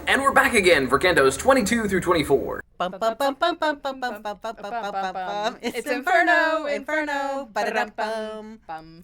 And we're back again for Cantos 22 through 24. It's Inferno, ba-da-dum-bum.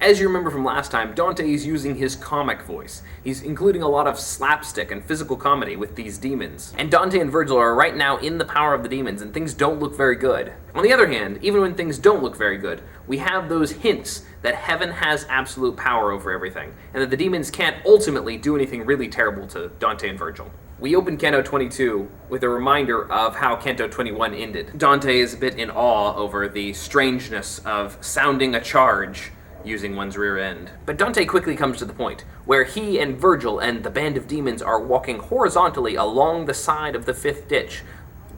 As you remember from last time, Dante is using his comic voice. He's including a lot of slapstick and physical comedy with these demons. And Dante and Virgil are right now in the power of the demons, and things don't look very good. On the other hand, even when things don't look very good, we have those hints that heaven has absolute power over everything, and that the demons can't ultimately do anything really terrible to Dante and Virgil. We open Canto 22 with a reminder of how Canto 21 ended. Dante is a bit in awe over the strangeness of sounding a charge using one's rear end. But Dante quickly comes to the point where he and Virgil and the band of demons are walking horizontally along the side of the 5th ditch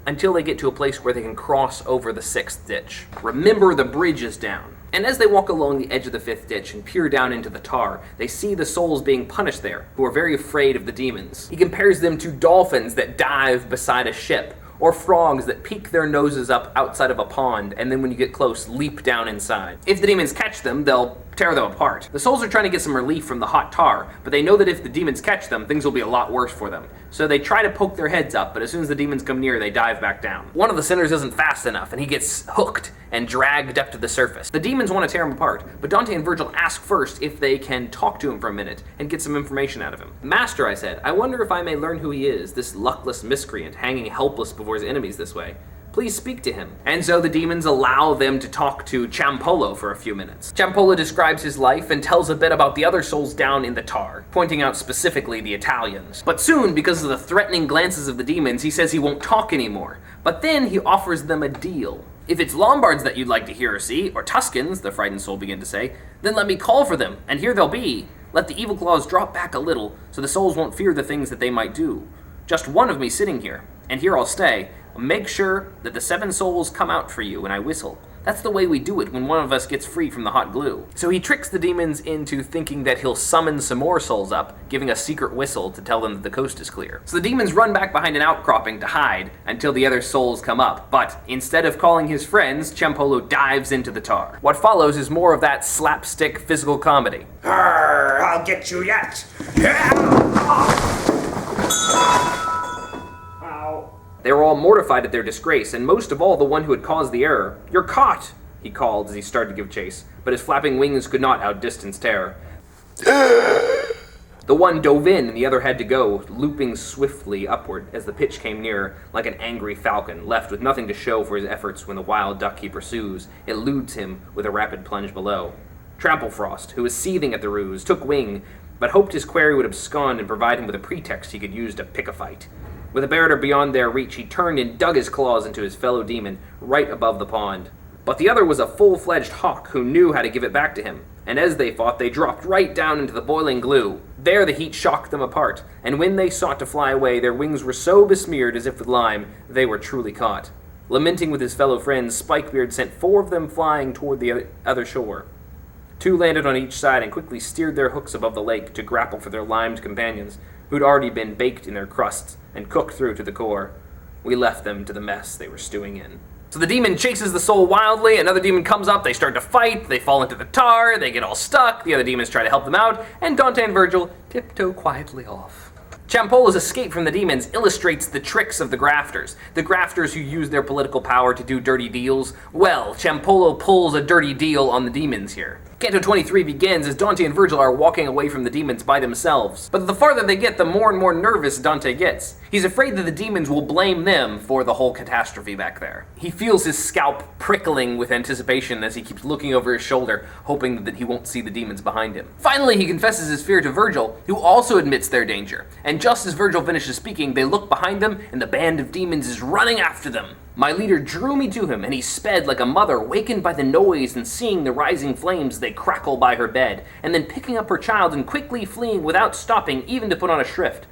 until they get to a place where they can cross over the 6th ditch. Remember, the bridge is down. And as they walk along the edge of the 5th ditch and peer down into the tar, they see the souls being punished there, who are very afraid of the demons. He compares them to dolphins that dive beside a ship, or frogs that peek their noses up outside of a pond, and then when you get close, leap down inside. If the demons catch them, they'll tear them apart. The souls are trying to get some relief from the hot tar, but they know that if the demons catch them, things will be a lot worse for them. So they try to poke their heads up, but as soon as the demons come near, they dive back down. One of the sinners isn't fast enough, and he gets hooked and dragged up to the surface. The demons want to tear him apart, but Dante and Virgil ask first if they can talk to him for a minute and get some information out of him. "Master," I said, "I wonder if I may learn who he is, this luckless miscreant hanging helpless before his enemies this way. Please speak to him." And so the demons allow them to talk to Ciampolo for a few minutes. Ciampolo describes his life and tells a bit about the other souls down in the tar, pointing out specifically the Italians. But soon, because of the threatening glances of the demons, he says he won't talk anymore. But then he offers them a deal. "If it's Lombards that you'd like to hear or see, or Tuscans," the frightened soul began to say, "then let me call for them, and here they'll be. Let the evil claws drop back a little, so the souls won't fear the things that they might do. Just one of me sitting here, and here I'll stay. Make sure that the 7 souls come out for you when I whistle. That's the way we do it when one of us gets free from the hot glue." So he tricks the demons into thinking that he'll summon some more souls up, giving a secret whistle to tell them that the coast is clear. So the demons run back behind an outcropping to hide until the other souls come up, but instead of calling his friends, Ciampolo dives into the tar. What follows is more of that slapstick physical comedy. Arr, I'll get you yet! They were all mortified at their disgrace, and most of all the one who had caused the error. "You're caught!" he called as he started to give chase, but his flapping wings could not outdistance terror. The one dove in, and the other had to go, looping swiftly upward as the pitch came nearer, like an angry falcon, left with nothing to show for his efforts when the wild duck he pursues eludes him with a rapid plunge below. Tramplefrost, who was seething at the ruse, took wing, but hoped his quarry would abscond and provide him with a pretext he could use to pick a fight. With a barrier beyond their reach, he turned and dug his claws into his fellow demon right above the pond. But the other was a full-fledged hawk who knew how to give it back to him, and as they fought, they dropped right down into the boiling glue. There the heat shocked them apart, and when they sought to fly away, their wings were so besmeared as if with lime, they were truly caught. Lamenting with his fellow friends, Spikebeard sent 4 of them flying toward the other shore. 2 landed on each side and quickly steered their hooks above the lake to grapple for their limed companions, who'd already been baked in their crusts and cooked through to the core. We left them to the mess they were stewing in. So the demon chases the soul wildly, another demon comes up, they start to fight, they fall into the tar, they get all stuck, the other demons try to help them out, and Dante and Virgil tiptoe quietly off. Ciampolo's escape from the demons illustrates the tricks of the Grafters who use their political power to do dirty deals. Well, Ciampolo pulls a dirty deal on the demons here. Canto 23 begins as Dante and Virgil are walking away from the demons by themselves. But the farther they get, the more and more nervous Dante gets. He's afraid that the demons will blame them for the whole catastrophe back there. He feels his scalp prickling with anticipation as he keeps looking over his shoulder, hoping that he won't see the demons behind him. Finally, he confesses his fear to Virgil, who also admits their danger. And just as Virgil finishes speaking, they look behind them, and the band of demons is running after them. My leader drew me to him, and he sped like a mother wakened by the noise and seeing the rising flames as they crackle by her bed, and then picking up her child and quickly fleeing without stopping even to put on a shrift,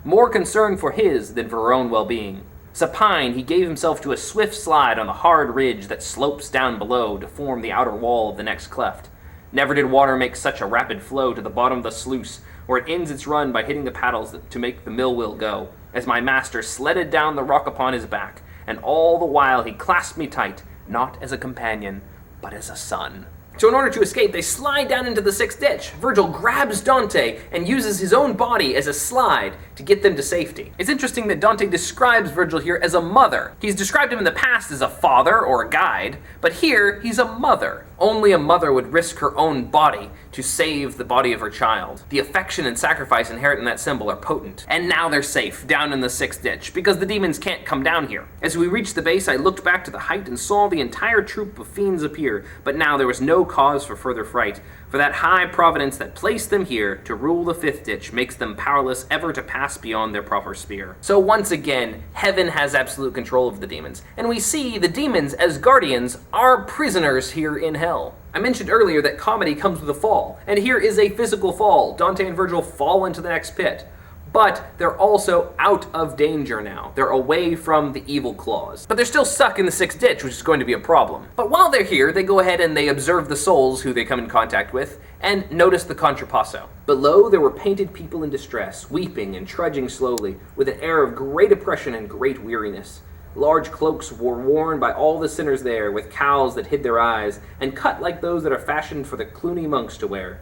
more concerned for his than for her own well-being. Supine, he gave himself to a swift slide on the hard ridge that slopes down below to form the outer wall of the next cleft. Never did water make such a rapid flow to the bottom of the sluice, where it ends its run by hitting the paddles to make the mill wheel go, as my master sledded down the rock upon his back, and all the while he clasped me tight, not as a companion, but as a son. So in order to escape, they slide down into the sixth ditch. Virgil grabs Dante and uses his own body as a slide to get them to safety. It's interesting that Dante describes Virgil here as a mother. He's described him in the past as a father or a guide, but here he's a mother. Only a mother would risk her own body to save the body of her child. The affection and sacrifice inherent in that symbol are potent. And now they're safe, down in the sixth ditch, because the demons can't come down here. As we reached the base, I looked back to the height and saw the entire troop of fiends appear, but now there was no cause for further fright, for that high providence that placed them here to rule the fifth ditch makes them powerless ever to pass beyond their proper sphere. So once again, heaven has absolute control of the demons, and we see the demons as guardians are prisoners here in hell. I mentioned earlier that comedy comes with a fall, and here is a physical fall. Dante and Virgil fall into the next pit. But they're also out of danger now. They're away from the evil claws. But they're still stuck in the sixth ditch, which is going to be a problem. But while they're here, they go ahead and they observe the souls who they come in contact with, and notice the Contrapposto. Below, there were painted people in distress, weeping and trudging slowly, with an air of great oppression and great weariness. Large cloaks were worn by all the sinners there, with cowls that hid their eyes, and cut like those that are fashioned for the Cluny monks to wear.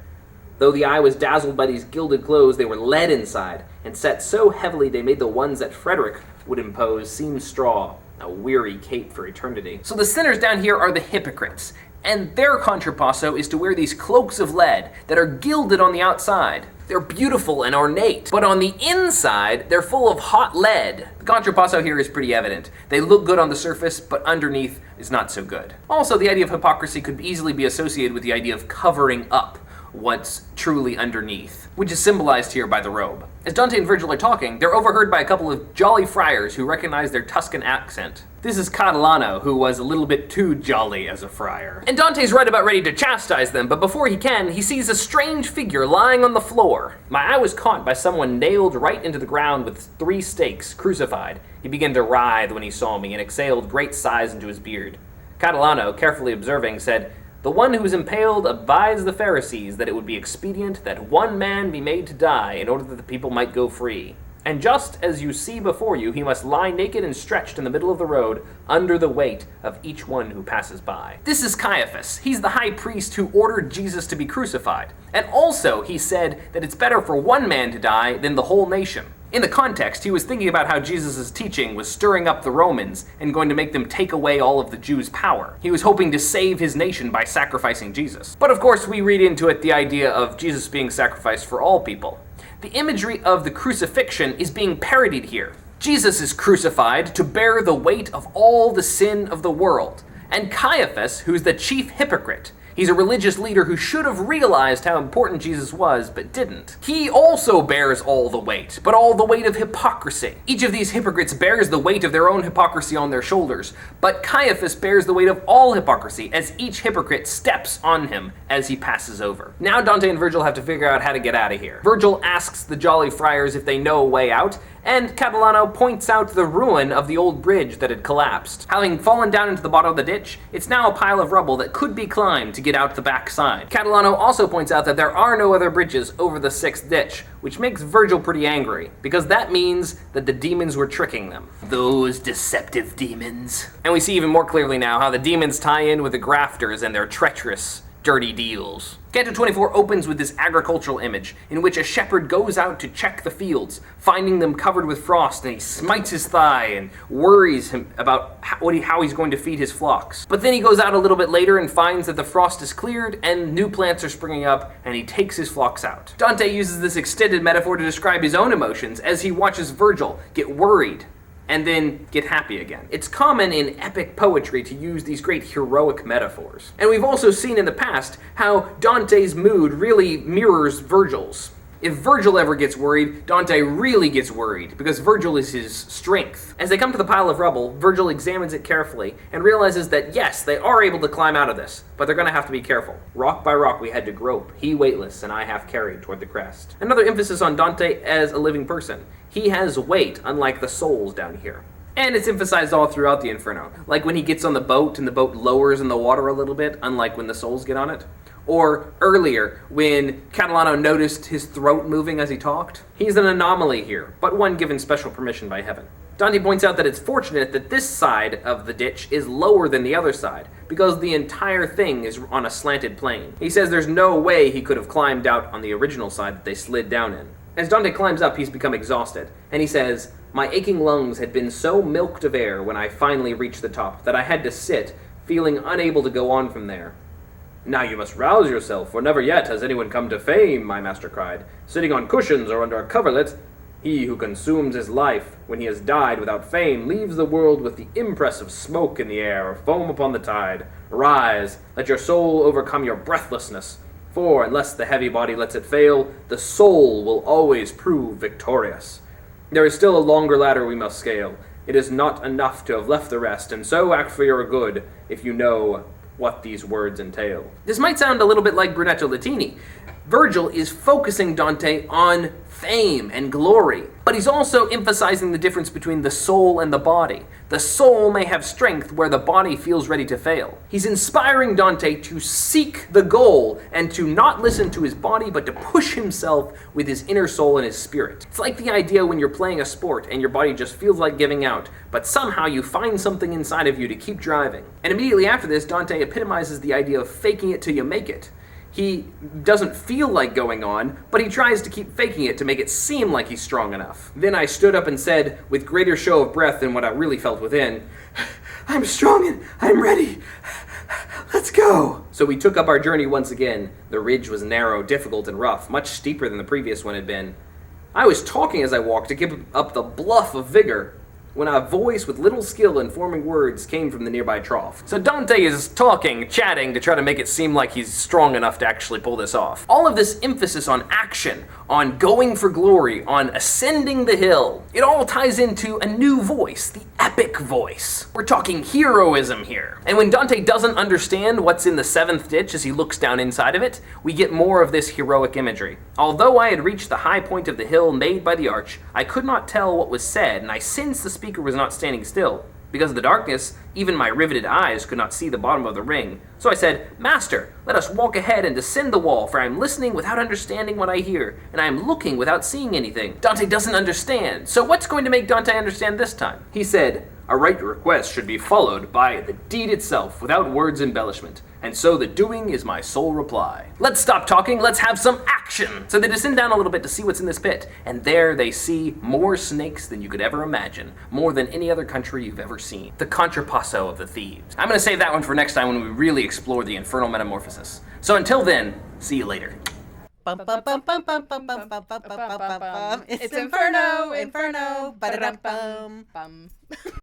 Though the eye was dazzled by these gilded clothes, they were lead inside, and set so heavily they made the ones that Frederick would impose seem straw, a weary cape for eternity. So the sinners down here are the hypocrites, and their Contrapposto is to wear these cloaks of lead that are gilded on the outside. They're beautiful and ornate, but on the inside, they're full of hot lead. The Contrapposto here is pretty evident. They look good on the surface, but underneath is not so good. Also, the idea of hypocrisy could easily be associated with the idea of covering up what's truly underneath, which is symbolized here by the robe. As Dante and Virgil are talking, they're overheard by a couple of jolly friars who recognize their Tuscan accent. This is Catalano, who was a little bit too jolly as a friar. And Dante's right about ready to chastise them, but before he can, he sees a strange figure lying on the floor. My eye was caught by someone nailed right into the ground with 3 stakes, crucified. He began to writhe when he saw me and exhaled great sighs into his beard. Catalano, carefully observing, said, "The one who was impaled advised the Pharisees that it would be expedient that one man be made to die in order that the people might go free. And just as you see before you, he must lie naked and stretched in the middle of the road under the weight of each one who passes by." This is Caiaphas. He's the high priest who ordered Jesus to be crucified. And also, he said that it's better for one man to die than the whole nation. In the context, he was thinking about how Jesus' teaching was stirring up the Romans and going to make them take away all of the Jews' power. He was hoping to save his nation by sacrificing Jesus. But of course, we read into it the idea of Jesus being sacrificed for all people. The imagery of the crucifixion is being parodied here. Jesus is crucified to bear the weight of all the sin of the world. And Caiaphas, who's the chief hypocrite, he's a religious leader who should have realized how important Jesus was, but didn't. He also bears all the weight, but all the weight of hypocrisy. Each of these hypocrites bears the weight of their own hypocrisy on their shoulders, but Caiaphas bears the weight of all hypocrisy as each hypocrite steps on him as he passes over. Now Dante and Virgil have to figure out how to get out of here. Virgil asks the jolly friars if they know a way out, and Catalano points out the ruin of the old bridge that had collapsed. Having fallen down into the bottom of the ditch, it's now a pile of rubble that could be climbed to get out the back side. Catalano also points out that there are no other bridges over the sixth ditch, which makes Virgil pretty angry, because that means that the demons were tricking them. Those deceptive demons. And we see even more clearly now how the demons tie in with the Grafters and their treacherous, dirty deals. Canto 24 opens with this agricultural image, in which a shepherd goes out to check the fields, finding them covered with frost, and he smites his thigh and worries him about how he's going to feed his flocks. But then he goes out a little bit later and finds that the frost is cleared and new plants are springing up, and he takes his flocks out. Dante uses this extended metaphor to describe his own emotions as he watches Virgil get worried and then get happy again. It's common in epic poetry to use these great heroic metaphors. And we've also seen in the past how Dante's mood really mirrors Virgil's. If Virgil ever gets worried, Dante really gets worried, because Virgil is his strength. As they come to the pile of rubble, Virgil examines it carefully and realizes that yes, they are able to climb out of this, but they're gonna have to be careful. Rock by rock we had to grope, he weightless and I half carried toward the crest. Another emphasis on Dante as a living person. He has weight, unlike the souls down here. And it's emphasized all throughout the Inferno, like when he gets on the boat and the boat lowers in the water a little bit, unlike when the souls get on it. Or earlier, when Catalano noticed his throat moving as he talked. He's an anomaly here, but one given special permission by heaven. Dante points out that it's fortunate that this side of the ditch is lower than the other side, because the entire thing is on a slanted plane. He says there's no way he could have climbed out on the original side that they slid down in. As Dante climbs up, he's become exhausted, and he says, "My aching lungs had been so milked of air when I finally reached the top that I had to sit, feeling unable to go on from there." "Now you must rouse yourself, for never yet has anyone come to fame," my master cried, "sitting on cushions or under a coverlet. He who consumes his life when he has died without fame leaves the world with the impress of smoke in the air or foam upon the tide. Rise, let your soul overcome your breathlessness, for unless the heavy body lets it fail, the soul will always prove victorious. There is still a longer ladder we must scale. It is not enough to have left the rest, and so act for your good if you know what these words entail." This might sound a little bit like Brunetto Latini. Virgil is focusing Dante on fame and glory, but he's also emphasizing the difference between the soul and the body. The soul may have strength where the body feels ready to fail. He's inspiring Dante to seek the goal and to not listen to his body, but to push himself with his inner soul and his spirit. It's like the idea when you're playing a sport and your body just feels like giving out, but somehow you find something inside of you to keep driving. And immediately after this, Dante epitomizes the idea of faking it till you make it. He doesn't feel like going on, but he tries to keep faking it to make it seem like he's strong enough. Then I stood up and said, with greater show of breath than what I really felt within, "I'm strong and I'm ready. Let's go." So we took up our journey once again. The ridge was narrow, difficult, and rough, much steeper than the previous one had been. I was talking as I walked to give up the bluff of vigor, when a voice with little skill in forming words came from the nearby trough. So Dante is talking, chatting, to try to make it seem like he's strong enough to actually pull this off. All of this emphasis on action, on going for glory, on ascending the hill, it all ties into a new voice, the epic voice. We're talking heroism here. And when Dante doesn't understand what's in the seventh ditch as he looks down inside of it, we get more of this heroic imagery. Although I had reached the high point of the hill made by the arch, I could not tell what was said, and I sensed the speaker was not standing still. Because of the darkness, even my riveted eyes could not see the bottom of the ring. So I said, "Master, let us walk ahead and descend the wall, for I am listening without understanding what I hear, and I am looking without seeing anything." Dante doesn't understand. So what's going to make Dante understand this time? He said, "A right request should be followed by the deed itself, without words embellishment. And so the doing is my sole reply." Let's stop talking, let's have some action! So they descend down a little bit to see what's in this pit, and there they see more snakes than you could ever imagine, more than any other country you've ever seen. The Contrapposto of the Thieves. I'm gonna save that one for next time when we really explore the infernal metamorphosis. So until then, see you later. It's Inferno, Inferno, ba-da-dum-bum.